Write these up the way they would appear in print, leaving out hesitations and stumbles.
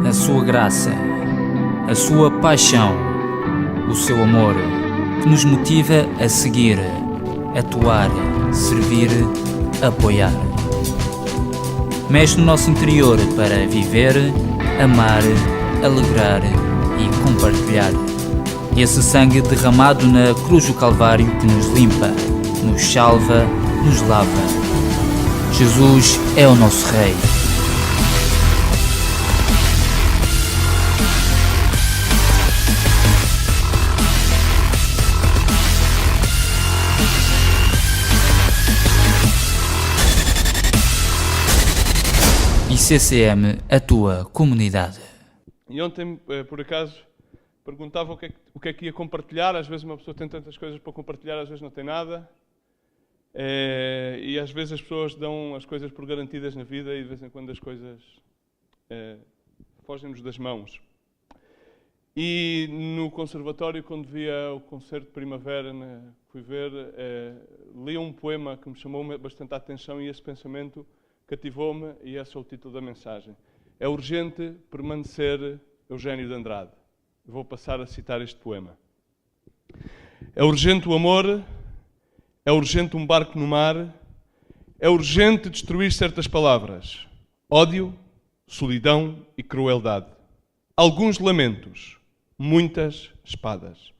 a sua graça, a sua paixão, o seu amor, que nos motiva a seguir, atuar, servir, apoiar. Mexe no nosso interior para viver, amar, alegrar e compartilhar. Esse sangue derramado na cruz do Calvário que nos limpa, nos salva, nos lava. Jesus é o nosso Rei. ICCM, a tua comunidade. E ontem, por acaso, perguntava o que é que ia compartilhar. Às vezes uma pessoa tem tantas coisas para compartilhar, às vezes não tem nada. E às vezes as pessoas dão as coisas por garantidas na vida e de vez em quando as coisas fogem-nos das mãos. E no conservatório, quando via o concerto de primavera, fui ver, li um poema que me chamou bastante a atenção e esse pensamento cativou-me e esse é o título da mensagem. É urgente permanecer Eugênio de Andrade. Vou passar a citar este poema. É urgente o amor, é urgente um barco no mar, é urgente destruir certas palavras. Ódio, solidão e crueldade. Alguns lamentos, muitas espadas.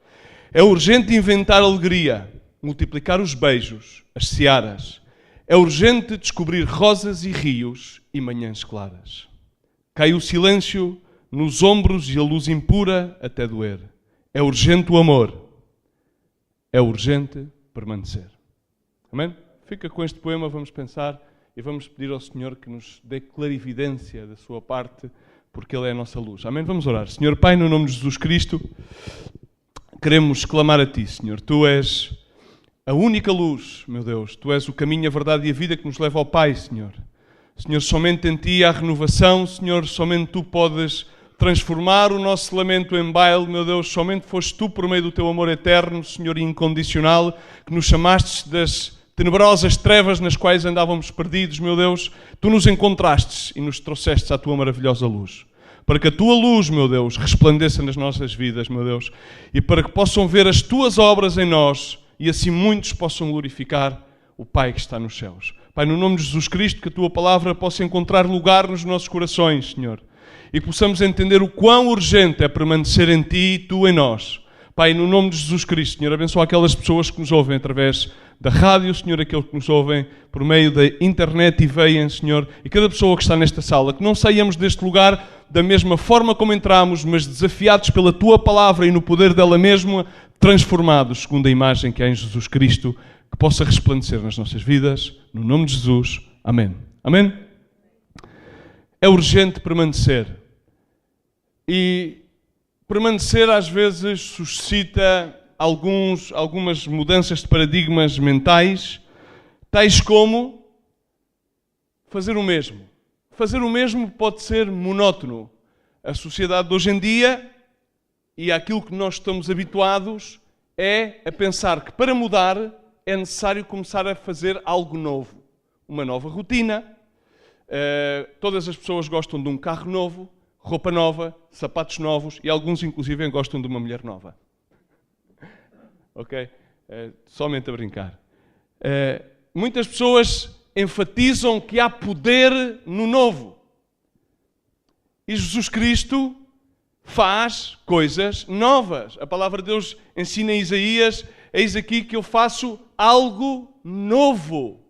É urgente inventar alegria, multiplicar os beijos, as searas. É urgente descobrir rosas e rios e manhãs claras. Cai o silêncio nos ombros e a luz impura até doer. É urgente o amor. É urgente permanecer. Amém? Fica com este poema, vamos pensar e vamos pedir ao Senhor que nos dê clarividência da sua parte, porque Ele é a nossa luz. Amém? Vamos orar. Senhor Pai, no nome de Jesus Cristo, queremos clamar a Ti, Senhor. Tu és a única luz, meu Deus. Tu és o caminho, a verdade e a vida que nos leva ao Pai, Senhor. Senhor, somente em Ti há renovação, Senhor, somente Tu podes transformar o nosso lamento em baile, meu Deus, somente foste Tu, por meio do Teu amor eterno, Senhor, incondicional, que nos chamastes das tenebrosas trevas nas quais andávamos perdidos, meu Deus, Tu nos encontrastes e nos trouxestes à Tua maravilhosa luz. Para que a Tua luz, meu Deus, resplandeça nas nossas vidas, meu Deus, e para que possam ver as Tuas obras em nós e assim muitos possam glorificar o Pai que está nos céus. Pai, no nome de Jesus Cristo, que a Tua palavra possa encontrar lugar nos nossos corações, Senhor, e que possamos entender o quão urgente é permanecer em Ti e Tu em nós. Pai, no nome de Jesus Cristo, Senhor, abençoa aquelas pessoas que nos ouvem através da rádio, Senhor, aqueles que nos ouvem por meio da internet e veem, Senhor, e cada pessoa que está nesta sala, que não saiamos deste lugar da mesma forma como entramos, mas desafiados pela Tua palavra e no poder dela mesma, transformados segundo a imagem que há em Jesus Cristo, que possa resplandecer nas nossas vidas, no nome de Jesus. Amém. Amém? É urgente permanecer. E permanecer às vezes suscita algumas mudanças de paradigmas mentais, tais como fazer o mesmo. Fazer o mesmo pode ser monótono. A sociedade de hoje em dia e aquilo que nós estamos habituados é a pensar que para mudar é necessário começar a fazer algo novo. Uma nova rotina. Todas as pessoas gostam de um carro novo, roupa nova, sapatos novos e alguns inclusive gostam de uma mulher nova. Ok? Somente a brincar. Muitas pessoas enfatizam que há poder no novo. E Jesus Cristo faz coisas novas. A palavra de Deus ensina em Isaías: eis aqui que eu faço algo novo.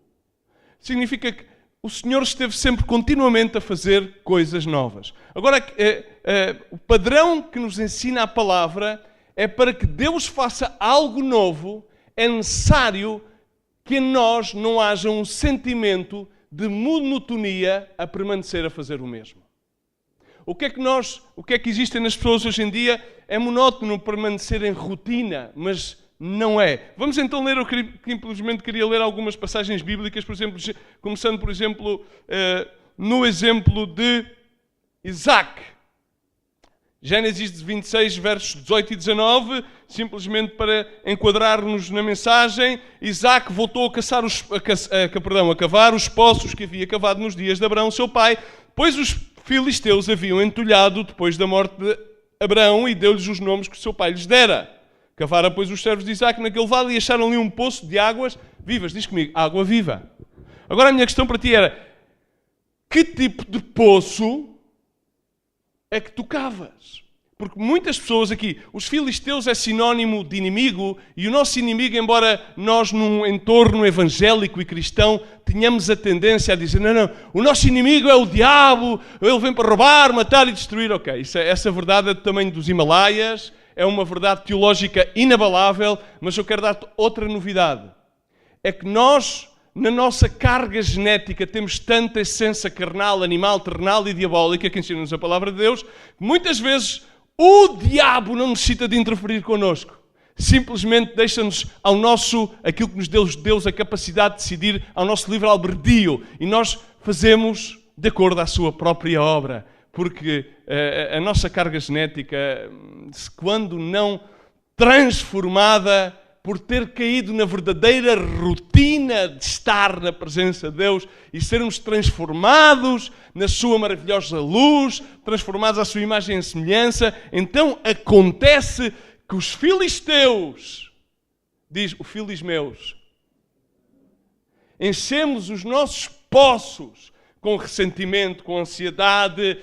Significa que o Senhor esteve sempre continuamente a fazer coisas novas. Agora, o padrão que nos ensina a palavra é para que Deus faça algo novo, é necessário que em nós não haja um sentimento de monotonia a permanecer a fazer o mesmo. O que é que existe nas pessoas hoje em dia? É monótono permanecer em rotina, mas não é. Vamos então ler, eu simplesmente queria ler algumas passagens bíblicas, por exemplo, começando, por exemplo, no exemplo de Isaac. Gênesis 26, versos 18 e 19, simplesmente para enquadrar-nos na mensagem, Isaac voltou a cavar os poços que havia cavado nos dias de Abraão, seu pai, pois os filisteus haviam entulhado depois da morte de Abraão e deu-lhes os nomes que o seu pai lhes dera. Cavaram, pois, os servos de Isaac naquele vale e acharam ali um poço de águas vivas. Diz comigo, água viva. Agora a minha questão para ti era, que tipo de poço é que tu cavas? Porque muitas pessoas aqui, os filisteus é sinónimo de inimigo, e o nosso inimigo, embora nós num entorno evangélico e cristão tenhamos a tendência a dizer, não, o nosso inimigo é o diabo, ele vem para roubar, matar e destruir. Ok, essa verdade é do tamanho dos Himalaias, é uma verdade teológica inabalável, mas eu quero dar-te outra novidade. É que nós, na nossa carga genética, temos tanta essência carnal, animal, terrenal e diabólica, que ensina-nos a palavra de Deus, que muitas vezes o diabo não necessita de interferir connosco. Simplesmente deixa-nos ao nosso, aquilo que nos deu Deus a capacidade de decidir, ao nosso livre albedrio. E nós fazemos de acordo à sua própria obra. Porque a nossa carga genética, quando não transformada por ter caído na verdadeira rotina de estar na presença de Deus e sermos transformados na sua maravilhosa luz, transformados à sua imagem e semelhança, então acontece que os filisteus, diz o filhos meus, enchemos os nossos poços com ressentimento, com ansiedade,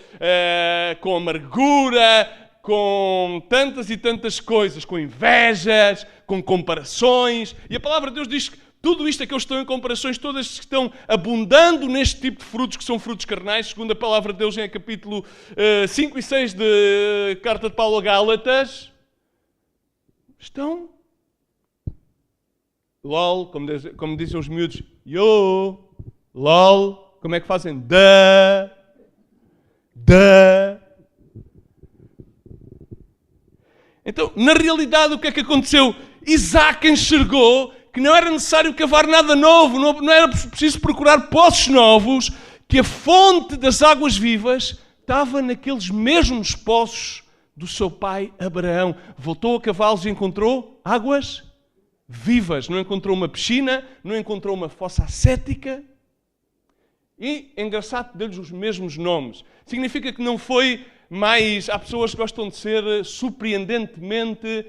com amargura, com tantas e tantas coisas, com invejas, com comparações. E a palavra de Deus diz que tudo isto é que eles estão em comparações, todas que estão abundando neste tipo de frutos, que são frutos carnais, segundo a palavra de Deus em capítulo 5 e 6 de Carta de Paulo a Gálatas, estão... LOL, como dizem os miúdos, yo, LOL, como é que fazem? Da. Então, na realidade, o que é que aconteceu? Isaac enxergou que não era necessário cavar nada novo, não era preciso procurar poços novos, que a fonte das águas vivas estava naqueles mesmos poços do seu pai Abraão. Voltou a cavá-los e encontrou águas vivas. Não encontrou uma piscina, não encontrou uma fossa ascética. E, engraçado, deu-lhes os mesmos nomes. Significa que não foi mais... Há pessoas que gostam de ser surpreendentemente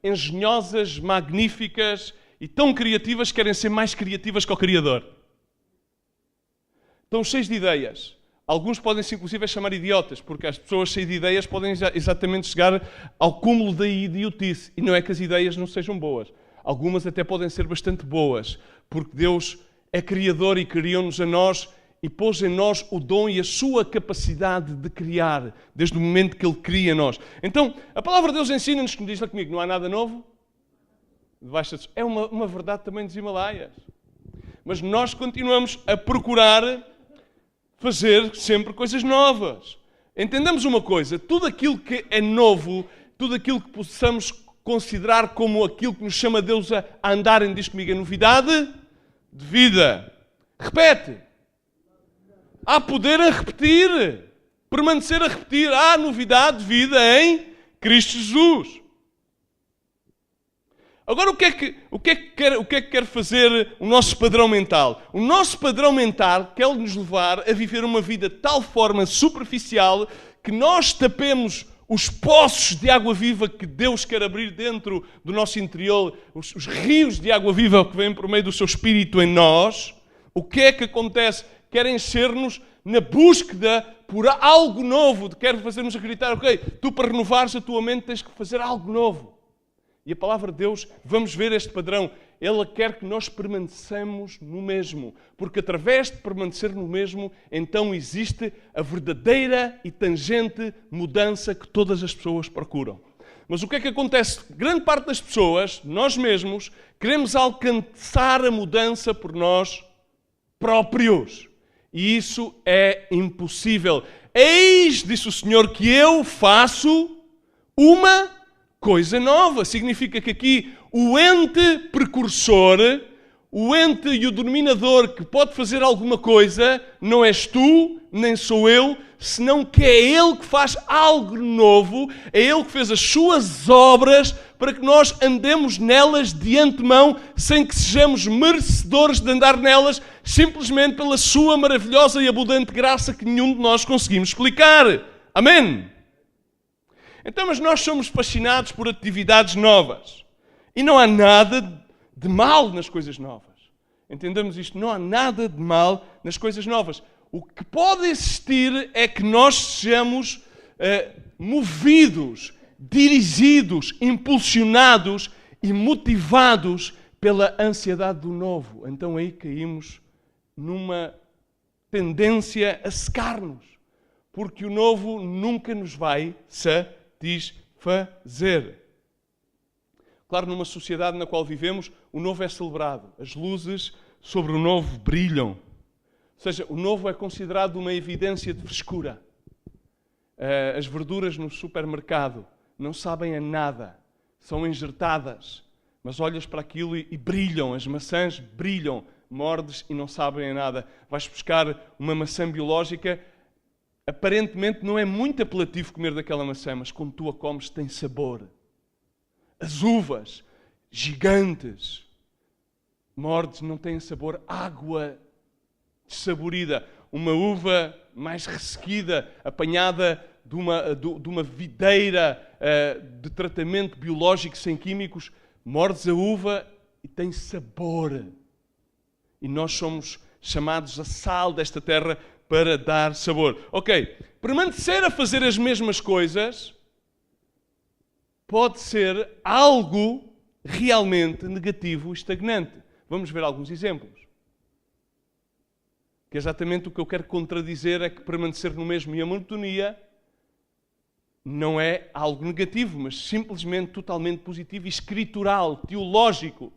engenhosas, magníficas e tão criativas que querem ser mais criativas que o Criador. Estão cheios de ideias. Alguns podem-se inclusive chamar idiotas, porque as pessoas cheias de ideias podem exatamente chegar ao cúmulo da idiotice. E não é que as ideias não sejam boas. Algumas até podem ser bastante boas, porque Deus é Criador e criou-nos a nós e pôs em nós o dom e a sua capacidade de criar, desde o momento que Ele cria nós. Então, a palavra de Deus ensina-nos, como diz lá comigo, não há nada novo. É uma verdade também dos Himalaias. Mas nós continuamos a procurar fazer sempre coisas novas. Entendamos uma coisa, tudo aquilo que é novo, tudo aquilo que possamos considerar como aquilo que nos chama Deus a andar em, diz comigo, a novidade de vida. Repete. Há poder a repetir. Permanecer a repetir. Há novidade de vida em Cristo Jesus. Agora, o que é que quer fazer o nosso padrão mental? O nosso padrão mental quer nos levar a viver uma vida de tal forma superficial que nós tapemos os poços de água viva que Deus quer abrir dentro do nosso interior, os rios de água viva que vêm por meio do seu Espírito em nós. O que é que acontece? Quer encher-nos na búsqueda por algo novo, quer fazer-nos acreditar, ok, tu para renovares a tua mente tens que fazer algo novo. E a palavra de Deus, vamos ver este padrão, Ela quer que nós permaneçamos no mesmo, porque através de permanecer no mesmo, então existe a verdadeira e tangente mudança que todas as pessoas procuram. Mas o que é que acontece? Grande parte das pessoas, nós mesmos, queremos alcançar a mudança por nós próprios. E isso é impossível. Eis, disse o Senhor, que eu faço uma coisa nova. Significa que aqui o ente precursor, o ente e o denominador que pode fazer alguma coisa, não és tu, nem sou eu, senão que é Ele que faz algo novo, é Ele que fez as suas obras para que nós andemos nelas de antemão, sem que sejamos merecedores de andar nelas, simplesmente pela sua maravilhosa e abundante graça que nenhum de nós conseguimos explicar. Amém? Então, mas nós somos fascinados por atividades novas. E não há nada de mal nas coisas novas. Entendemos isto? Não há nada de mal nas coisas novas. O que pode existir é que nós sejamos movidos, dirigidos, impulsionados e motivados pela ansiedade do novo. Então aí caímos numa tendência a secar-nos, porque o novo nunca nos vai satisfazer. Claro, numa sociedade na qual vivemos, o novo é celebrado. As luzes sobre o novo brilham. Ou seja, o novo é considerado uma evidência de frescura. As verduras no supermercado não sabem a nada. São enjertadas. Mas olhas para aquilo e brilham. As maçãs brilham. Mordes e não sabem a nada. Vais buscar uma maçã biológica. Aparentemente não é muito apelativo comer daquela maçã, mas quando tu a comes tem sabor. As uvas, gigantes, mordes, não têm sabor. Água desaborida. Uma uva mais ressequida, apanhada de uma videira de tratamento biológico sem químicos, mordes a uva e tem sabor. E nós somos chamados a sal desta terra para dar sabor. Ok, permanecer a fazer as mesmas coisas pode ser algo realmente negativo e estagnante. Vamos ver alguns exemplos. Que é exatamente o que eu quero contradizer, é que permanecer no mesmo e a monotonia não é algo negativo, mas simplesmente totalmente positivo e escritural, teológico.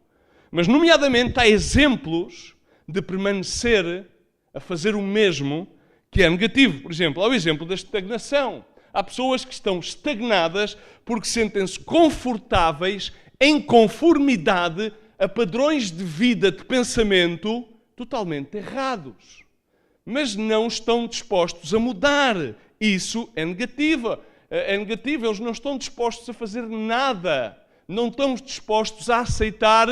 Mas, nomeadamente, há exemplos de permanecer a fazer o mesmo que é negativo. Por exemplo, há o exemplo da estagnação. Há pessoas que estão estagnadas porque sentem-se confortáveis em conformidade a padrões de vida, de pensamento totalmente errados. Mas não estão dispostos a mudar. Isso é negativo. É negativo. Eles não estão dispostos a fazer nada. Não estão dispostos a aceitar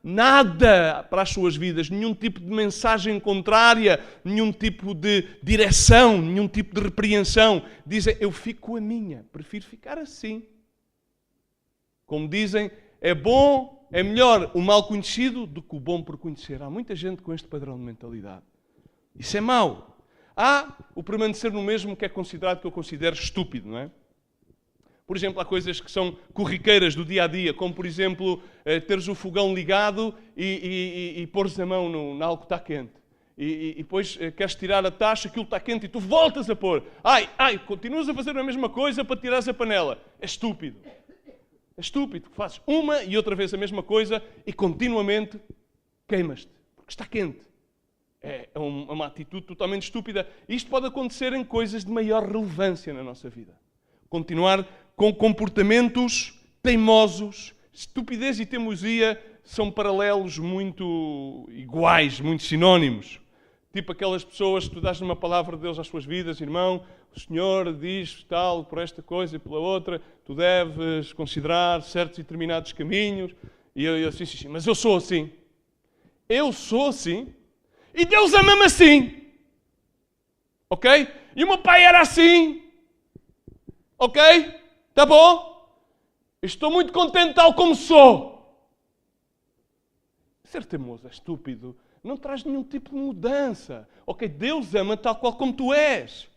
nada para as suas vidas. Nenhum tipo de mensagem contrária, nenhum tipo de direção, nenhum tipo de repreensão. Dizem, eu fico com a minha. Prefiro ficar assim. Como dizem, é bom, é melhor o mal conhecido do que o bom por conhecer. Há muita gente com este padrão de mentalidade. Isso é mau. Há o permanecer no mesmo que é considerado, que eu considero estúpido, não é? Por exemplo, há coisas que são corriqueiras do dia-a-dia, como, por exemplo, teres o fogão ligado e pôres a mão na algo que está quente. E depois queres tirar a taxa, aquilo está quente e tu voltas a pôr. Continuas a fazer a mesma coisa para tirares a panela. É estúpido. É estúpido. Fazes uma e outra vez a mesma coisa e continuamente queimas-te, porque está quente. É uma atitude totalmente estúpida. Isto pode acontecer em coisas de maior relevância na nossa vida. Continuar com comportamentos teimosos. Estupidez e teimosia são paralelos muito iguais, muito sinónimos. Tipo aquelas pessoas que tu dás uma palavra de Deus às suas vidas, irmão, o Senhor diz tal, por esta coisa e pela outra, tu deves considerar certos e determinados caminhos. E eu assim, sim, mas eu sou assim. Eu sou assim. E Deus ama-me assim. Ok? E o meu pai era assim. Ok? Tá bom? Estou muito contente tal como sou. Ser teimoso é estúpido. Não traz nenhum tipo de mudança. Ok, Deus ama tal qual como tu és.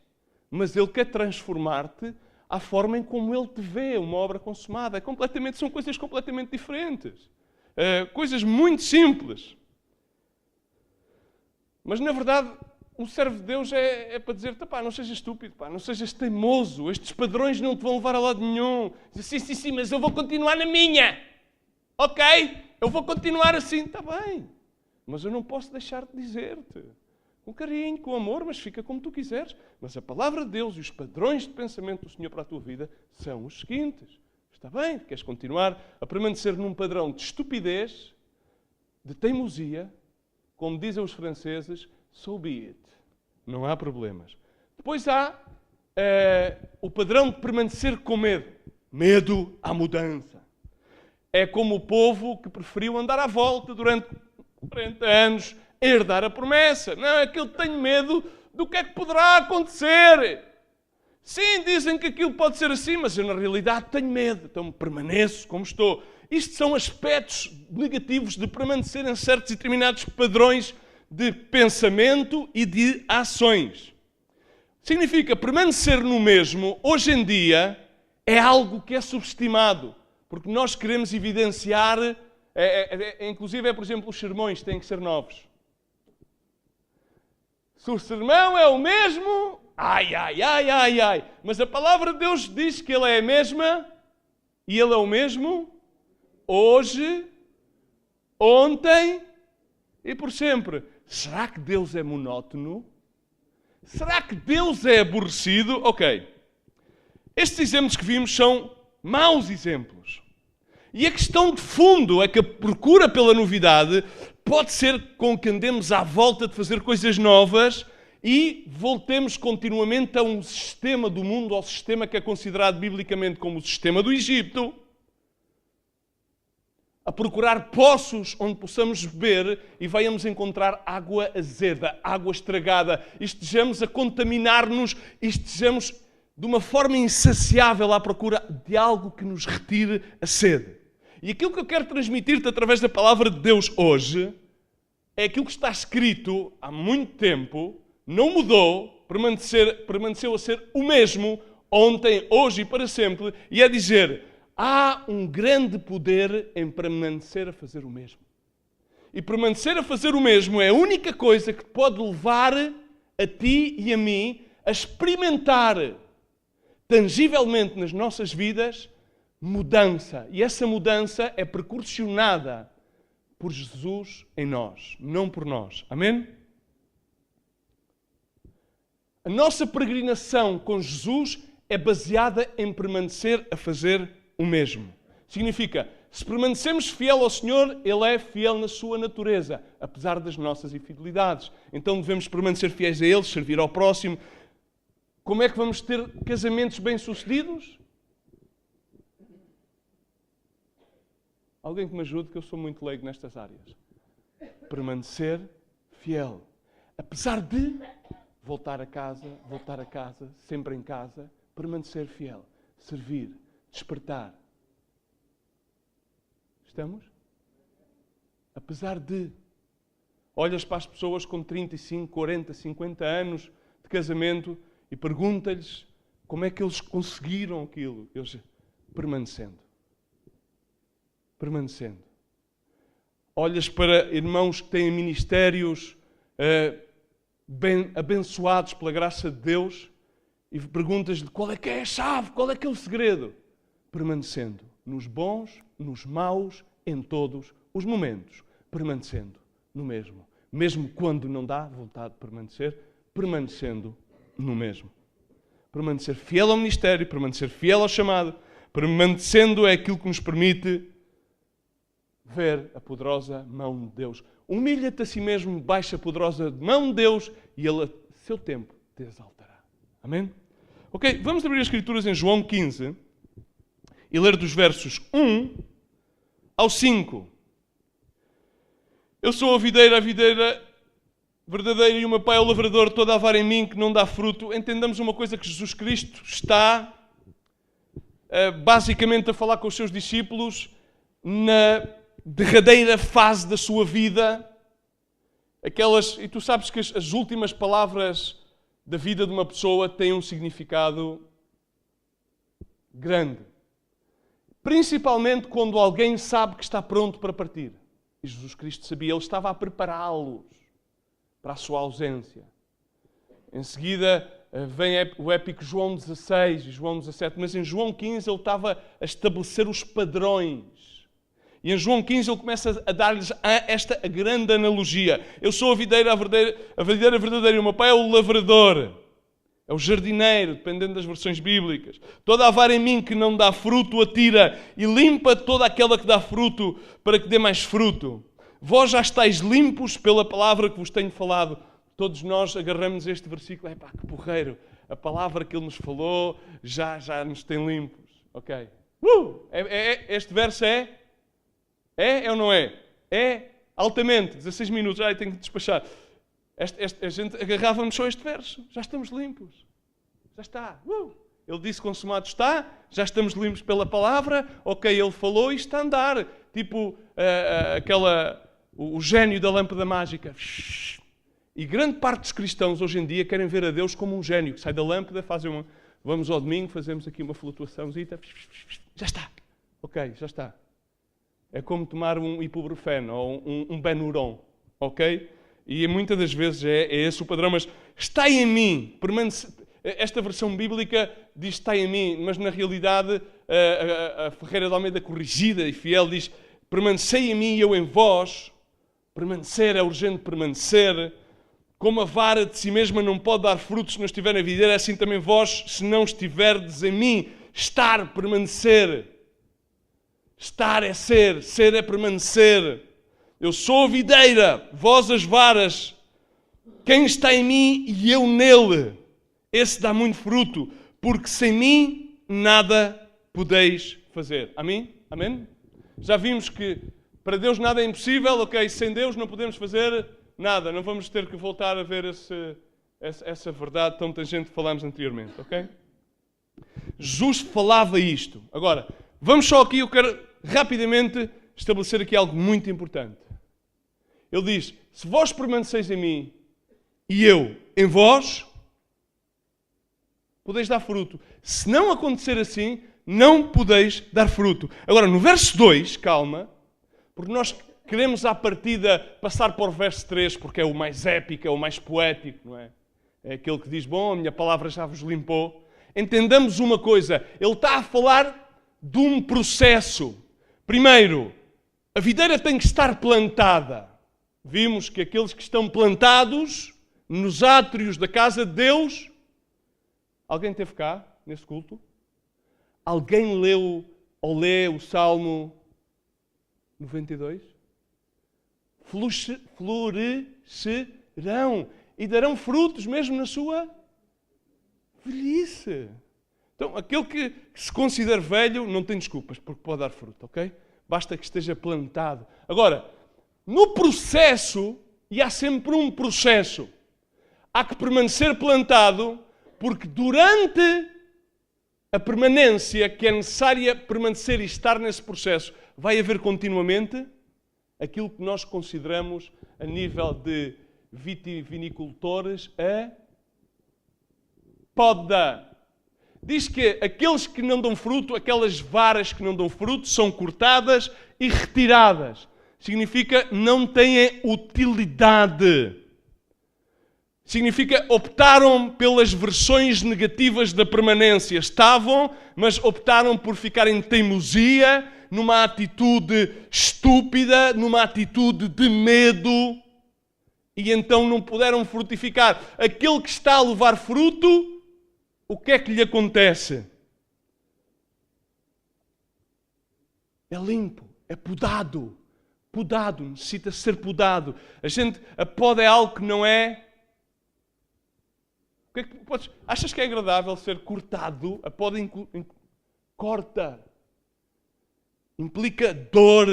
Mas Ele quer transformar-te à forma em como Ele te vê, uma obra consumada. São coisas completamente diferentes. Coisas muito simples. Mas, na verdade, um servo de Deus é para dizer, não sejas estúpido, não sejas teimoso, estes padrões não te vão levar a lado nenhum. Diz, sim, mas eu vou continuar na minha. Ok? Eu vou continuar assim. Está bem. Mas eu não posso deixar de dizer-te. Com carinho, com amor, mas fica como tu quiseres. Mas a palavra de Deus e os padrões de pensamento do Senhor para a tua vida são os seguintes. Está bem? Queres continuar a permanecer num padrão de estupidez, de teimosia, como dizem os franceses, so be it. Não há problemas. Depois há o padrão de permanecer com medo. Medo à mudança. É como o povo que preferiu andar à volta durante 40 anos herdar a promessa. Não, é que eu tenho medo do que é que poderá acontecer. Sim, dizem que aquilo pode ser assim, mas eu na realidade tenho medo, então permaneço como estou. Isto são aspectos negativos de permanecer em certos e determinados padrões de pensamento e de ações. Significa permanecer no mesmo, hoje em dia, é algo que é subestimado, porque nós queremos evidenciar, inclusive, por exemplo, os sermões têm que ser novos. Se o sermão é o mesmo, ai, ai, ai, ai, ai. Mas a palavra de Deus diz que Ele é a mesma e Ele é o mesmo hoje, ontem e por sempre. Será que Deus é monótono? Será que Deus é aborrecido? Ok. Estes exemplos que vimos são maus exemplos. E a questão de fundo é que a procura pela novidade pode ser com que andemos à volta de fazer coisas novas e voltemos continuamente a um sistema do mundo, ao sistema que é considerado biblicamente como o sistema do Egito, a procurar poços onde possamos beber e venhamos encontrar água azeda, água estragada, e estejamos a contaminar-nos e estejamos de uma forma insaciável à procura de algo que nos retire a sede. E aquilo que eu quero transmitir-te através da palavra de Deus hoje é aquilo que está escrito há muito tempo, não mudou, permaneceu a ser o mesmo ontem, hoje e para sempre, e é dizer: há um grande poder em permanecer a fazer o mesmo. E permanecer a fazer o mesmo é a única coisa que pode levar a ti e a mim a experimentar tangivelmente nas nossas vidas mudança. E essa mudança é precursionada por Jesus em nós, não por nós. Amém? A nossa peregrinação com Jesus é baseada em permanecer a fazer o mesmo. Significa, se permanecemos fiel ao Senhor, Ele é fiel na sua natureza, apesar das nossas infidelidades. Então devemos permanecer fiéis a Ele, servir ao próximo. Como é que vamos ter casamentos bem-sucedidos? Alguém que me ajude, que eu sou muito leigo nestas áreas. Permanecer fiel. Apesar de voltar a casa, sempre em casa, permanecer fiel. Servir, despertar. Estamos? Apesar de... Olhas para as pessoas com 35, 40, 50 anos de casamento e pergunta-lhes como é que eles conseguiram aquilo. Eles permanecendo. Permanecendo. Olhas para irmãos que têm ministérios bem abençoados pela graça de Deus e perguntas-lhe qual é que é a chave, qual é que é o segredo. Permanecendo. Nos bons, nos maus, em todos os momentos. Permanecendo no mesmo. Mesmo quando não dá vontade de permanecer, permanecendo no mesmo. Permanecer fiel ao ministério, permanecer fiel ao chamado, permanecendo é aquilo que nos permite ver a poderosa mão de Deus. Humilha-te a si mesmo, baixa a poderosa mão de Deus e Ele, a seu tempo, te exaltará. Amém? Ok, vamos abrir as Escrituras em João 15 e ler dos versos 1 ao 5. Eu sou a videira verdadeira e o meu Pai é o lavrador, toda a vara em mim que não dá fruto. Entendamos uma coisa, que Jesus Cristo está basicamente a falar com os seus discípulos na derradeira fase da sua vida, e tu sabes que as últimas palavras da vida de uma pessoa têm um significado grande. Principalmente quando alguém sabe que está pronto para partir. E Jesus Cristo sabia, Ele estava a prepará-los para a sua ausência. Em seguida vem o épico João 16 e João 17, mas em João 15 ele estava a estabelecer os padrões. E em João 15 ele começa a dar-lhes esta grande analogia. Eu sou a videira verdadeira e o meu Pai é o lavrador. É o jardineiro, dependendo das versões bíblicas. Toda a vara em mim que não dá fruto, atira e limpa toda aquela que dá fruto, para que dê mais fruto. Vós já estáis limpos pela palavra que vos tenho falado. Todos nós agarramos este versículo. Epá, que porreiro. A palavra que ele nos falou já nos tem limpos. Ok. Este verso é ou não é? É altamente, 16 minutos, tenho que despachar. A gente agarrava-nos só a este verso. Já estamos limpos. Já está. Ele disse consumado está, já estamos limpos pela palavra, ok, ele falou e está a andar. Tipo o gênio da lâmpada mágica. E grande parte dos cristãos hoje em dia querem ver a Deus como um gênio, que sai da lâmpada, vamos ao domingo, fazemos aqui uma flutuaçãozita, já está. Ok, já está. É como tomar um ibuprofeno ou um Benuron, ok? E muitas das vezes é esse o padrão, mas está em mim, esta versão bíblica diz está em mim, mas na realidade a Ferreira de Almeida corrigida e fiel diz permanecei em mim e eu em vós. Permanecer é urgente permanecer. Como a vara de si mesma não pode dar frutos se não estiver na videira, assim também vós, se não estiverdes em mim. Estar, permanecer. Estar é ser é permanecer. Eu sou a videira, vós as varas. Quem está em mim e eu nele, esse dá muito fruto, porque sem mim nada podeis fazer. Amém? Amém? Já vimos que para Deus nada é impossível, ok? Sem Deus não podemos fazer nada. Não vamos ter que voltar a ver essa verdade tão tangente que falámos anteriormente, ok? Jesus falava isto. Agora, vamos só aqui, eu quero rapidamente estabelecer aqui algo muito importante. Ele diz, se vós permaneceis em mim e eu em vós, podeis dar fruto. Se não acontecer assim, não podeis dar fruto. Agora, no verso 2, calma, porque nós queremos à partida passar para o verso 3, porque é o mais épico, é o mais poético, não é? É aquele que diz, bom, a minha palavra já vos limpou. Entendamos uma coisa, ele está a falar de um processo. Primeiro, a videira tem que estar plantada. Vimos que aqueles que estão plantados nos átrios da casa de Deus... Alguém esteve cá, nesse culto? Alguém leu ou lê o Salmo 92? Florescerão e darão frutos mesmo na sua velhice. Então, aquele que se considera velho não tem desculpas, porque pode dar fruto, ok? Basta que esteja plantado. Agora, no processo, e há sempre um processo, há que permanecer plantado, porque durante a permanência que é necessária permanecer e estar nesse processo, vai haver continuamente aquilo que nós consideramos a nível de vitivinicultores a poda. Diz que aqueles que não dão fruto, aquelas varas que não dão fruto, são cortadas e retiradas. Significa não têm utilidade. Significa optaram pelas versões negativas da permanência. Estavam, mas optaram por ficar em teimosia, numa atitude estúpida, numa atitude de medo, e então não puderam frutificar. Aquele que está a levar fruto, o que é que lhe acontece? É limpo, é podado. Podado, necessita ser podado. A poda é algo que não é... Achas que é agradável ser cortado? A poda corta. Implica dor.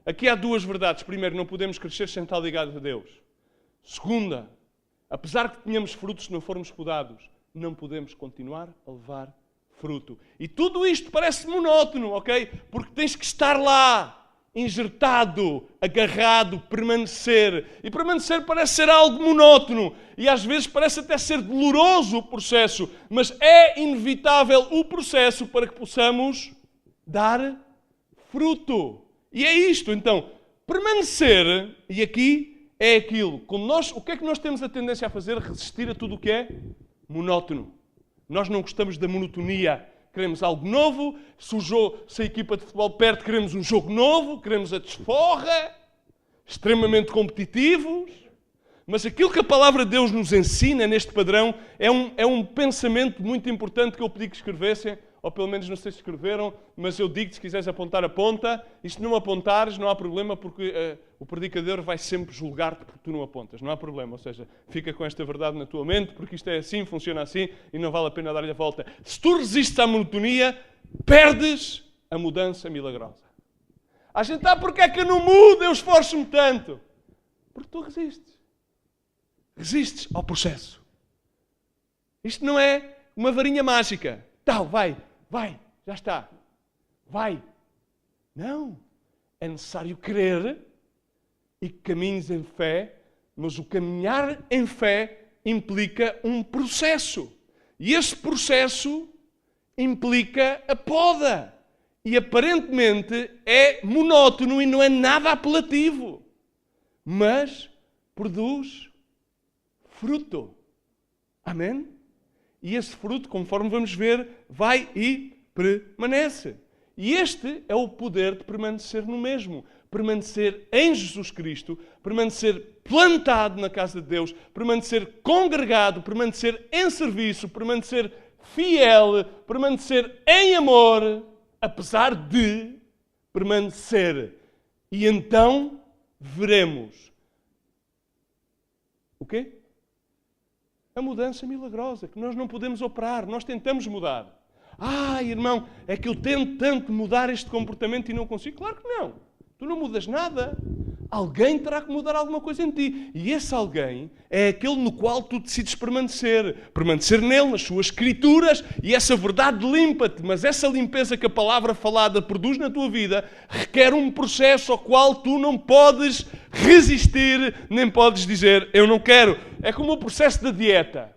Aqui há duas verdades. Primeiro, não podemos crescer sem estar ligados a Deus. Segunda, apesar que tenhamos frutos, se não formos podados, não podemos continuar a levar fruto. E tudo isto parece monótono, ok? Porque tens que estar lá, injertado, agarrado, permanecer. E permanecer parece ser algo monótono. E às vezes parece até ser doloroso o processo. Mas é inevitável o processo para que possamos dar fruto. E é isto, então. Permanecer, e aqui é aquilo. O que é que nós temos a tendência a fazer? Resistir a tudo o que é monótono. Nós não gostamos da monotonia. Queremos algo novo. Se a equipa de futebol perde, queremos um jogo novo. Queremos a desforra. Extremamente competitivos. Mas aquilo que a palavra de Deus nos ensina neste padrão é um pensamento muito importante que eu pedi que escrevessem. Ou pelo menos não sei se escreveram, mas eu digo-te, se quiseres apontar, aponta. E se não apontares, não há problema, porque o predicador vai sempre julgar-te porque tu não apontas. Não há problema, ou seja, fica com esta verdade na tua mente, porque isto é assim, funciona assim, e não vale a pena dar-lhe a volta. Se tu resistes à monotonia, perdes a mudança milagrosa. A gente, porque é que eu não mudo? Eu esforço-me tanto. Porque tu resistes. Resistes ao processo. Isto não é uma varinha mágica. Tal, vai, já está. Vai. Não. É necessário crer e que caminhes em fé, mas o caminhar em fé implica um processo. E esse processo implica a poda. E aparentemente é monótono e não é nada apelativo. Mas produz fruto. Amém? E esse fruto, conforme vamos ver, vai e permanece. E este é o poder de permanecer no mesmo. Permanecer em Jesus Cristo, permanecer plantado na casa de Deus, permanecer congregado, permanecer em serviço, permanecer fiel, permanecer em amor, apesar de permanecer. E então veremos o quê? A mudança milagrosa, que nós não podemos operar, nós tentamos mudar. Irmão, é que eu tento tanto mudar este comportamento e não consigo. Claro que não. Tu não mudas nada. Alguém terá que mudar alguma coisa em ti. E esse alguém é aquele no qual tu decides permanecer. Permanecer nele, nas suas escrituras, e essa verdade limpa-te. Mas essa limpeza que a palavra falada produz na tua vida requer um processo ao qual tu não podes resistir, nem podes dizer, eu não quero. É como o processo da dieta.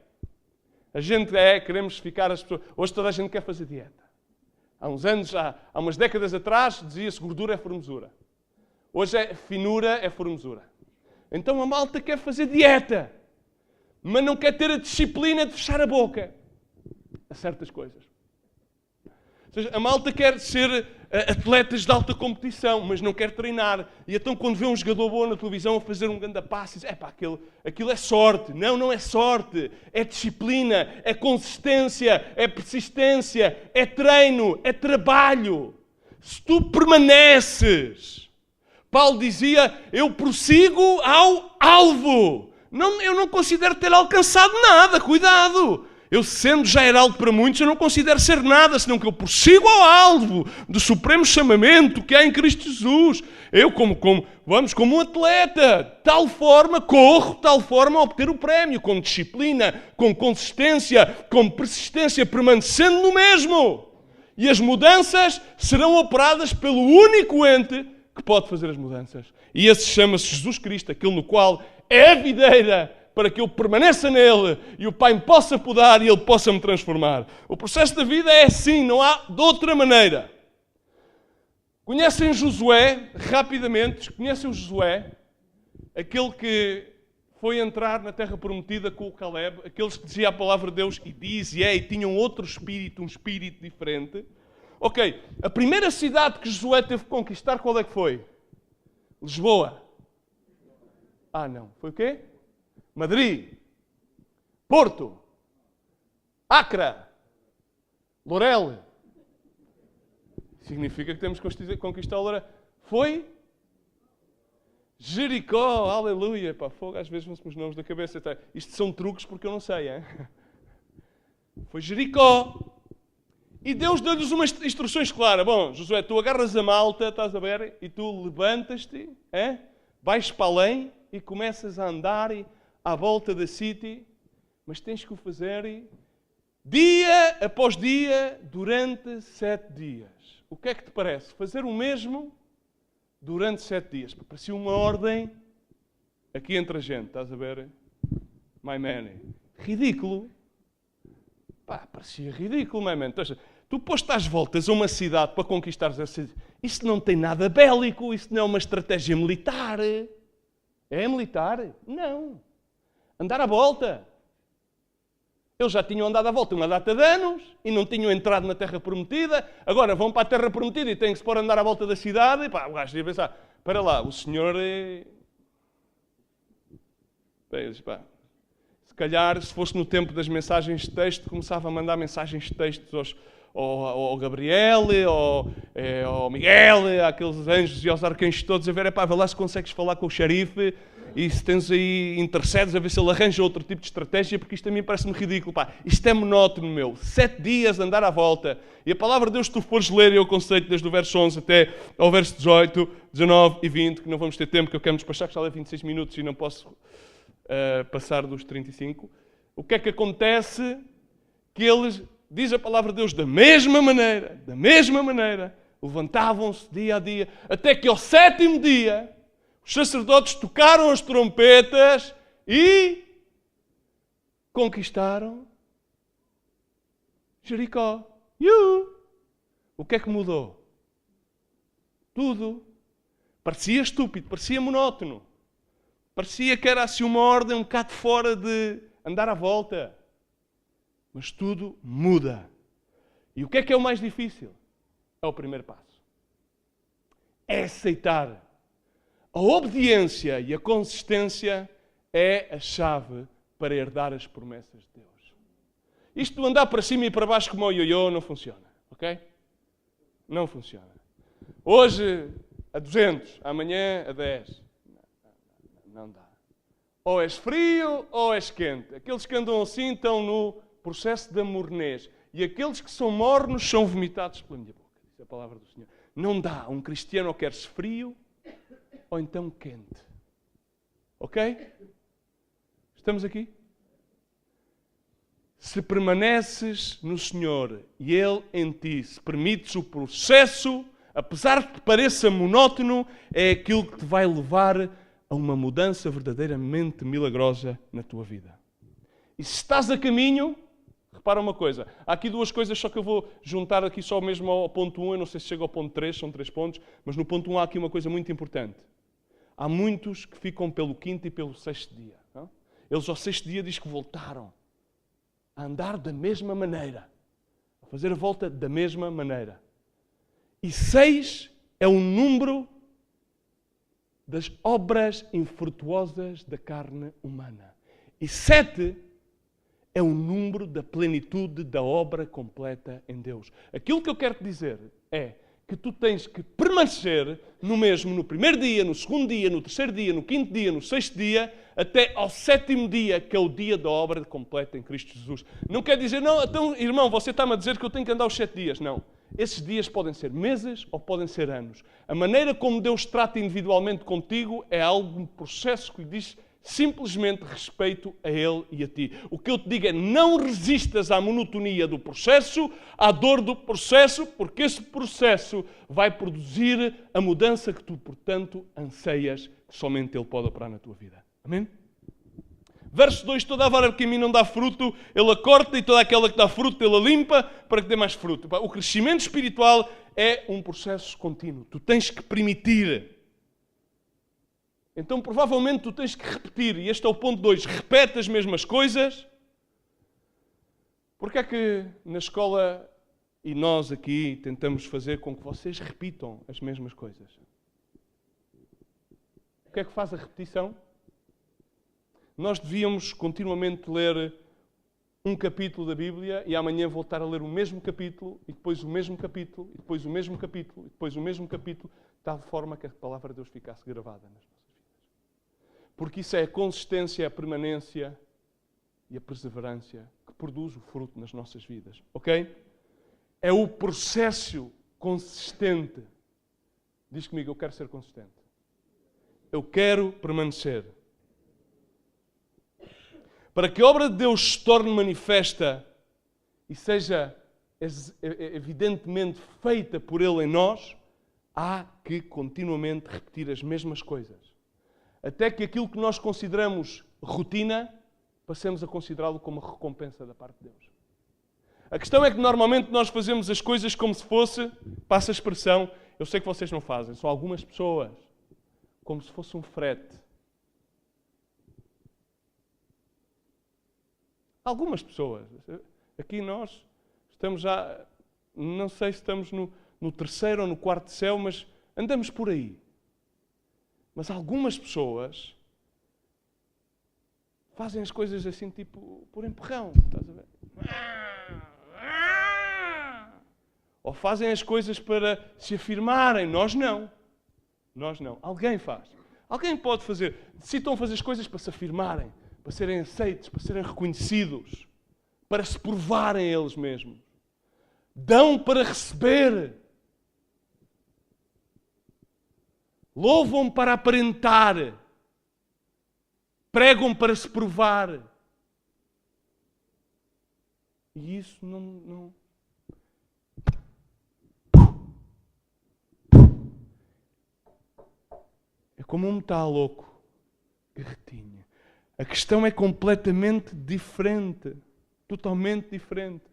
A gente queremos ficar as pessoas... Hoje toda a gente quer fazer dieta. Há uns anos, há umas décadas atrás, dizia-se gordura é formosura. Hoje é finura, é formosura. Então a malta quer fazer dieta, mas não quer ter a disciplina de fechar a boca a certas coisas. Ou seja, a malta quer ser atletas de alta competição, mas não quer treinar. E então quando vê um jogador bom na televisão a fazer um grande passe, diz, aquilo é sorte. Não, não é sorte. É disciplina, é consistência, é persistência, é treino, é trabalho. Se tu permaneces... Paulo dizia, eu prossigo ao alvo. Eu não considero ter alcançado nada, cuidado. Eu, sendo já heraldo para muitos, eu não considero ser nada, senão que eu prossigo ao alvo do supremo chamamento que há em Cristo Jesus. Eu, como um atleta, tal forma corro, tal forma a obter o prémio, com disciplina, com consistência, com persistência, permanecendo no mesmo. E as mudanças serão operadas pelo único ente que pode fazer as mudanças. E esse chama-se Jesus Cristo, aquele no qual é a videira para que eu permaneça nele e o Pai me possa podar e ele possa me transformar. O processo da vida é assim, não há de outra maneira. Conhecem Josué, rapidamente, conhecem o Josué, aquele que foi entrar na terra prometida com o Caleb, aqueles que diziam a palavra de Deus e dizia e tinham outro espírito, um espírito diferente. Ok, a primeira cidade que Josué teve que conquistar, qual é que foi? Lisboa. Não. Foi o quê? Madrid. Porto. Acra. Lourel. Significa que temos que conquistar Lourel. Foi? Jericó. Aleluia. Fogo, às vezes vão-se os nomes da cabeça. Isto são truques porque eu não sei, hein? Foi Jericó. E Deus deu-lhes umas instruções claras. Bom, Josué, tu agarras a malta, estás a ver, e tu levantas-te, vais para além e começas a andar à volta da city, mas tens que o fazer dia após dia, durante 7 dias. O que é que te parece? Fazer o mesmo durante 7 dias. Parecia uma ordem aqui entre a gente, estás a ver? My man. Ridículo. Parecia ridículo, my man. Então, tu posto às voltas a uma cidade para conquistares essa cidade. Isso não tem nada bélico, isso não é uma estratégia militar. É militar? Não. Andar à volta. Eles já tinham andado à volta uma data de anos e não tinham entrado na Terra Prometida. Agora vão para a Terra Prometida e têm que se pôr a andar à volta da cidade. E o gajo ia pensar, para lá, o senhor é... Se calhar, se fosse no tempo das mensagens de texto, começava a mandar mensagens de texto ao Gabriel, ao Miguel, àqueles anjos e aos arcanjos todos, a ver, vê lá se consegues falar com o xerife e se tens aí intercedes a ver se ele arranja outro tipo de estratégia, porque isto a mim parece-me ridículo. Isto é monótono, meu. 7 dias andar à volta. E a palavra de Deus, se tu fores ler, eu aconselho desde o verso 11 até ao verso 18, 19 e 20, que não vamos ter tempo, que eu quero me despachar, que já leva 26 minutos e não posso passar dos 35. O que é que acontece? Que eles, diz a palavra de Deus, da mesma maneira, levantavam-se dia a dia, até que ao 7º dia, os sacerdotes tocaram as trompetas e conquistaram Jericó. O que é que mudou? Tudo. Parecia estúpido, parecia monótono. Parecia que era assim uma ordem um bocado fora de andar à volta. Mas tudo muda. E o que é o mais difícil? É o primeiro passo. É aceitar. A obediência e a consistência é a chave para herdar as promessas de Deus. Isto de andar para cima e para baixo como o ioiô não funciona, ok? Não funciona. Hoje a 200, amanhã a 10. Não dá. Ou és frio ou és quente. Aqueles que andam assim estão no processo de amornez. E aqueles que são mornos são vomitados pela minha boca. Isso é a palavra do Senhor. Não dá. Um cristiano ou quer-se frio ou então quente. Ok? Estamos aqui? Se permaneces no Senhor e Ele em ti, se permites o processo, apesar de que pareça monótono, é aquilo que te vai levar a uma mudança verdadeiramente milagrosa na tua vida. E se estás a caminho, repara uma coisa. Há aqui 2 coisas, só que eu vou juntar aqui só mesmo ao ponto 1. Eu não sei se chega ao ponto 3, são 3 pontos. Mas no ponto 1 há aqui uma coisa muito importante. Há muitos que ficam pelo 5º e pelo 6º dia. Não? Eles ao 6º dia diz que voltaram a andar da mesma maneira. A fazer a volta da mesma maneira. E 6 é o número das obras infrutuosas da carne humana. E 7 é o número da plenitude da obra completa em Deus. Aquilo que eu quero te dizer é que tu tens que permanecer no mesmo, no primeiro dia, no segundo dia, no terceiro dia, no 5º dia, no 6º dia, até ao 7º dia, que é o dia da obra completa em Cristo Jesus. Não quer dizer, não, então, irmão, você está-me a dizer que eu tenho que andar os 7 dias. Não. Esses dias podem ser meses ou podem ser anos. A maneira como Deus trata individualmente contigo é algo, um processo que lhe diz simplesmente respeito a Ele e a ti. O que eu te digo é, não resistas à monotonia do processo, à dor do processo, porque esse processo vai produzir a mudança que tu, portanto, anseias, que somente Ele pode operar na tua vida. Amém? Verso 2, toda a vara que em mim não dá fruto, Ele a corta, e toda aquela que dá fruto, Ele a limpa, para que dê mais fruto. O crescimento espiritual é um processo contínuo. Tu tens que permitir. Então, provavelmente, tu tens que repetir. E este é o ponto 2. Repete as mesmas coisas. Porque é que na escola e nós aqui tentamos fazer com que vocês repitam as mesmas coisas? O que é que faz a repetição? Nós devíamos continuamente ler um capítulo da Bíblia e amanhã voltar a ler o mesmo capítulo e depois o mesmo capítulo e depois o mesmo capítulo e depois o mesmo capítulo, de tal forma que a palavra de Deus ficasse gravada nas nossas vidas. Porque isso é a consistência, a permanência e a perseverança que produz o fruto nas nossas vidas. Ok? É o processo consistente. Diz comigo, eu quero ser consistente. Eu quero permanecer. Para que a obra de Deus se torne manifesta e seja evidentemente feita por Ele em nós, há que continuamente repetir as mesmas coisas. Até que aquilo que nós consideramos rotina, passemos a considerá-lo como uma recompensa da parte de Deus. A questão é que normalmente nós fazemos as coisas como se fosse, passa a expressão, eu sei que vocês não fazem, são algumas pessoas, como se fosse um frete. Algumas pessoas. Aqui nós estamos já, não sei se estamos no 3º ou no 4º céu, mas andamos por aí. Mas algumas pessoas fazem as coisas assim, tipo, por empurrão. Estás a ver? ou fazem as coisas para se afirmarem. Nós não. Alguém faz. Alguém pode fazer. Necessitam fazer as coisas para se afirmarem, para serem aceitos, para serem reconhecidos, para se provarem eles mesmos. Dão para receber. Louvam para aparentar. Pregam para se provar. E isso não... É como um metal louco. Garratinha. A questão é completamente diferente. Totalmente diferente.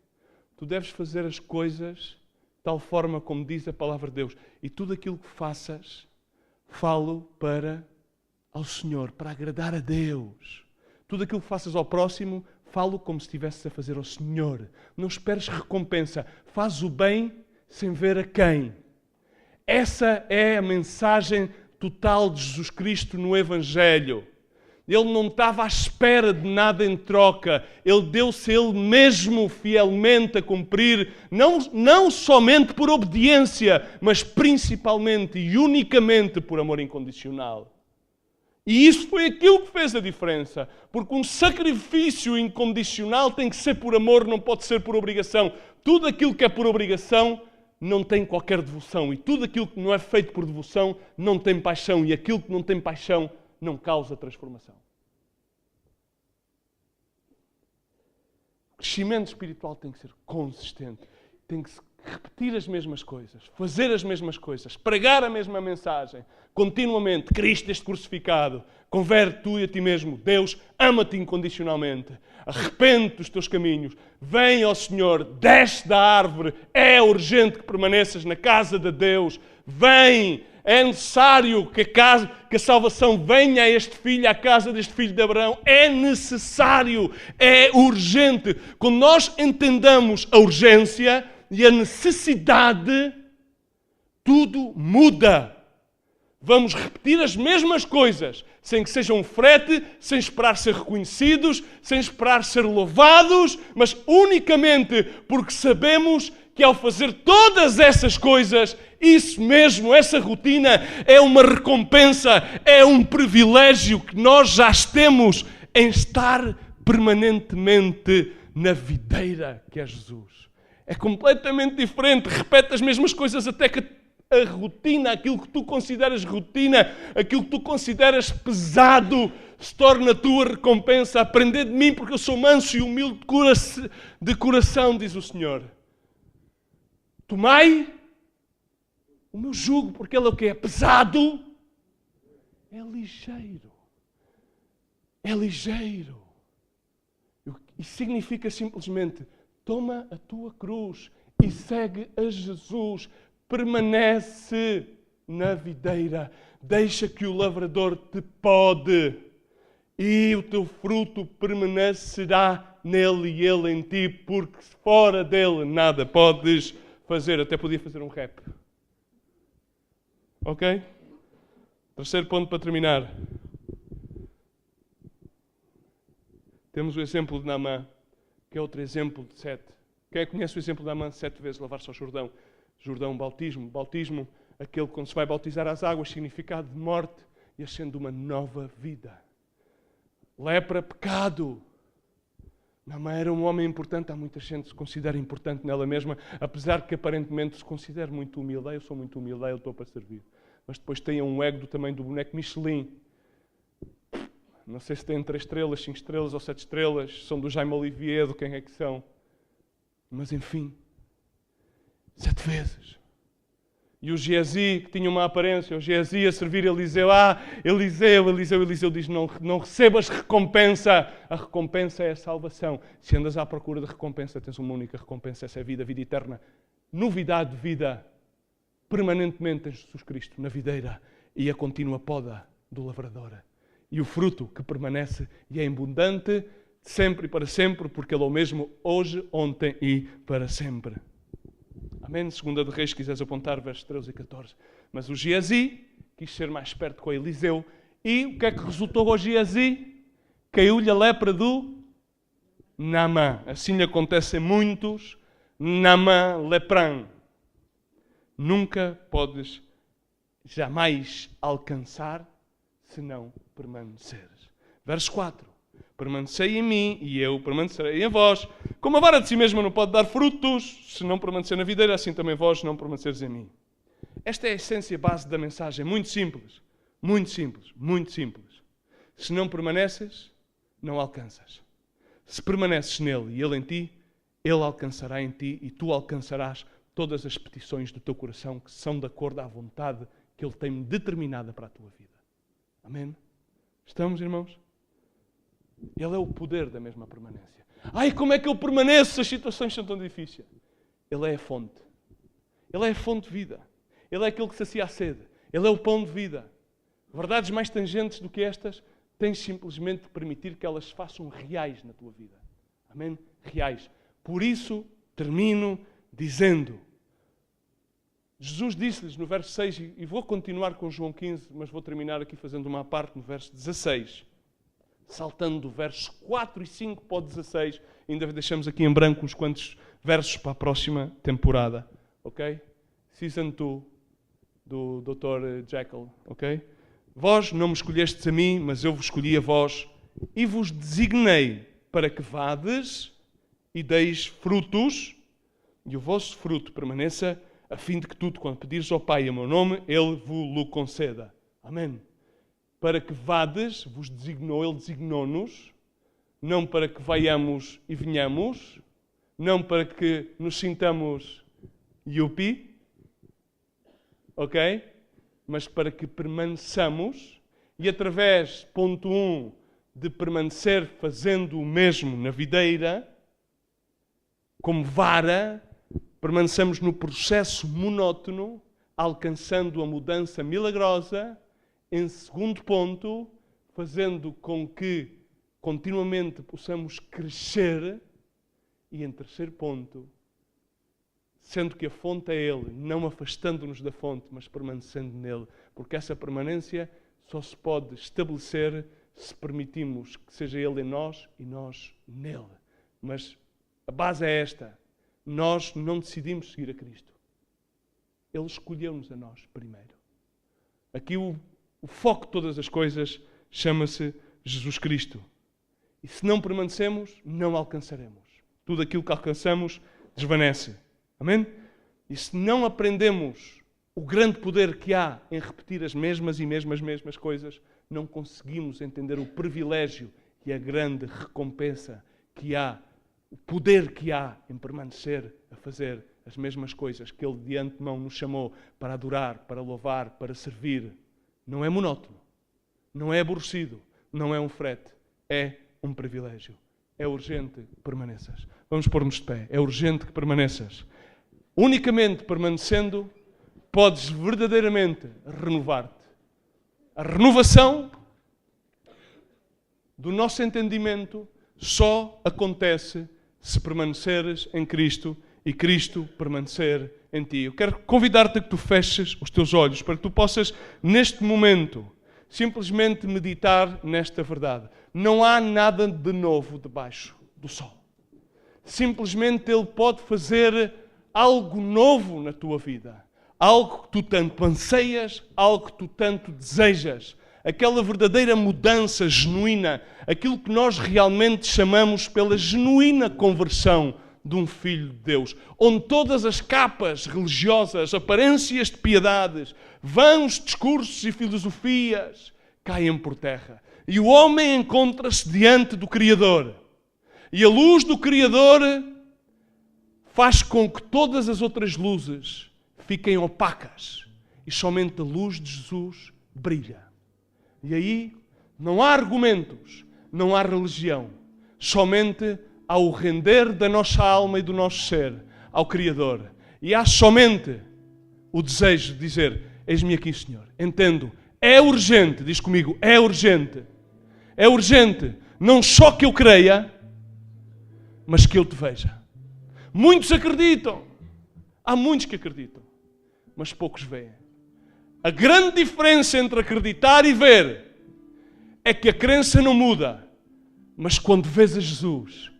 Tu deves fazer as coisas de tal forma como diz a palavra de Deus. E tudo aquilo que faças, falo para ao Senhor, para agradar a Deus. Tudo aquilo que faças ao próximo, falo como se estivesse a fazer ao Senhor. Não esperes recompensa. Faz o bem sem ver a quem. Essa é a mensagem total de Jesus Cristo no Evangelho. Ele não estava à espera de nada em troca. Ele deu-se Ele mesmo fielmente a cumprir, não somente por obediência, mas principalmente e unicamente por amor incondicional. E isso foi aquilo que fez a diferença. Porque um sacrifício incondicional tem que ser por amor, não pode ser por obrigação. Tudo aquilo que é por obrigação não tem qualquer devoção. E tudo aquilo que não é feito por devoção não tem paixão. E aquilo que não tem paixão não causa transformação. O crescimento espiritual tem que ser consistente. Tem que repetir as mesmas coisas, fazer as mesmas coisas, pregar a mesma mensagem, continuamente. Cristo este crucificado, converte tu e a ti mesmo. Deus ama-te incondicionalmente. Arrepende dos teus caminhos. Vem ao Senhor, desce da árvore. É urgente que permaneças na casa de Deus. Vem. É necessário que a salvação venha a este filho, à casa deste filho de Abraão. É necessário, é urgente. Quando nós entendamos a urgência e a necessidade, tudo muda. Vamos repetir as mesmas coisas, sem que seja um frete, sem esperar ser reconhecidos, sem esperar ser louvados, mas unicamente porque sabemos que ao fazer todas essas coisas, isso mesmo, essa rotina, é uma recompensa, é um privilégio que nós já temos em estar permanentemente na videira que é Jesus. É completamente diferente, repete as mesmas coisas até que a rotina, aquilo que tu consideras rotina, aquilo que tu consideras pesado, se torna a tua recompensa. Aprender de mim, porque eu sou manso e humilde de coração, diz o Senhor. Tomai o meu jugo, porque ele é o que é pesado, é ligeiro. É ligeiro. E significa simplesmente, toma a tua cruz e segue a Jesus. Permanece na videira. Deixa que o lavrador te pode. E o teu fruto permanecerá nele e ele em ti, porque fora dele nada podes fazer. Até podia fazer um rap. Ok? Terceiro ponto para terminar. Temos o exemplo de Naamã, que é outro exemplo de 7. Quem é que conhece o exemplo de Naamã? 7 vezes lavar-se ao Jordão. Jordão, batismo. Batismo, aquele que quando se vai bautizar às águas, significado de morte e ascende uma nova vida. Lepra, pecado. Naamã era um homem importante. Há muita gente que se considera importante nela mesma, apesar de que aparentemente se considera muito humilde. Eu sou muito humilde, eu estou para servir. Mas depois tem um ego do tamanho do boneco Michelin. Não sei se tem 3 estrelas, 5 estrelas ou 7 estrelas. São do Jaime Oliveira, quem é que são? Mas enfim, 7 vezes. E o Geazi, que tinha uma aparência, o Geazi a servir Eliseu. Eliseu diz, não recebas recompensa. A recompensa é a salvação. Se andas à procura de recompensa, tens uma única recompensa. Essa é a vida eterna. Novidade de vida. Permanentemente em Jesus Cristo, na videira. E a contínua poda do lavrador. E o fruto que permanece e é abundante, sempre e para sempre, porque Ele é o mesmo hoje, ontem e para sempre. Amém? Segunda de Reis, se quiseres apontar, versos 13 e 14. Mas o Geazi quis ser mais perto com Eliseu. E o que é que resultou ao Geazi? Caiu-lhe a lepra do Naamã. Assim acontece em muitos. Naamã, leprão. nunca podes jamais alcançar se não permaneceres. Verso 4. Permanecei em mim e eu permanecerei em vós. Como a vara de si mesma não pode dar frutos se não permanecer na videira, assim também vós não permaneceres em mim. Esta é a essência base da mensagem. Muito simples. Muito simples. Muito simples. Se não permaneces, não alcanças. Se permaneces nele e ele em ti, ele alcançará em ti e tu alcançarás todas as petições do teu coração que são de acordo à vontade que ele tem determinada para a tua vida. Amém? Estamos, irmãos? Ele é o poder da mesma permanência. Ai, como é que eu permaneço se as situações são tão difíceis? Ele é a fonte. Ele é a fonte de vida. Ele é aquele que sacia a sede. Ele é o pão de vida. Verdades mais tangentes do que estas, tens simplesmente de permitir que elas se façam reais na tua vida. Amém? Reais. Por isso, termino dizendo, Jesus disse-lhes no verso 6, e vou continuar com João 15, mas vou terminar aqui fazendo uma parte no verso 16. Saltando do verso 4 e 5 para o 16, ainda deixamos aqui em branco uns quantos versos para a próxima temporada. Ok? Season 2 do Dr. Jekyll. Ok? Vós não me escolhestes a mim, mas eu vos escolhi a vós e vos designei para que vades e deis frutos e o vosso fruto permaneça, a fim de que tudo quanto pedires ao Pai em meu nome, Ele vos conceda. Amém. Para que vades, vos designou, Ele designou-nos, não para que vaiamos e venhamos, não para que nos sintamos yuppie, ok? Mas para que permaneçamos e através, ponto 1, de permanecer fazendo o mesmo na videira, como vara, permaneçamos no processo monótono, alcançando a mudança milagrosa. Em segundo ponto, fazendo com que continuamente possamos crescer. E em terceiro ponto, sendo que a fonte é Ele, não afastando-nos da fonte, mas permanecendo nele. Porque essa permanência só se pode estabelecer se permitimos que seja Ele em nós e nós nele. Mas a base é esta. Nós não decidimos seguir a Cristo. Ele escolheu-nos a nós primeiro. Aqui o foco de todas as coisas chama-se Jesus Cristo. E se não permanecemos, não alcançaremos. Tudo aquilo que alcançamos desvanece. Amém? E se não aprendemos o grande poder que há em repetir as mesmas coisas, não conseguimos entender o privilégio e a grande recompensa que há, o poder que há em permanecer a fazer as mesmas coisas que Ele de antemão nos chamou para adorar, para louvar, para servir. Não é monótono, não é aborrecido, não é um frete, é um privilégio. É urgente que permaneças. Vamos pôr-nos de pé. É urgente que permaneças. Unicamente permanecendo, podes verdadeiramente renovar-te. A renovação do nosso entendimento só acontece se permaneceres em Cristo e Cristo permanecer em ti. Eu quero convidar-te a que tu feches os teus olhos para que tu possas, neste momento, simplesmente meditar nesta verdade. Não há nada de novo debaixo do sol. Simplesmente Ele pode fazer algo novo na tua vida. Algo que tu tanto anseias, algo que tu tanto desejas. Aquela verdadeira mudança genuína, aquilo que nós realmente chamamos pela genuína conversão de um filho de Deus, onde todas as capas religiosas, aparências de piedades, vãos discursos e filosofias caem por terra. E o homem encontra-se diante do Criador. E a luz do Criador faz com que todas as outras luzes fiquem opacas. E somente a luz de Jesus brilha. E aí não há argumentos, não há religião. Somente há o render da nossa alma e do nosso ser ao Criador. E há somente o desejo de dizer: eis-me aqui, Senhor. Entendo. É urgente, diz comigo, é urgente. É urgente. Não só que eu creia, mas que eu te veja. Muitos acreditam. Há muitos que acreditam, mas poucos veem. A grande diferença entre acreditar e ver é que a crença não muda, mas quando vês a Jesus,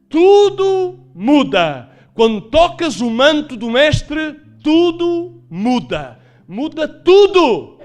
tudo muda. Quando tocas o manto do Mestre, tudo muda. Muda tudo!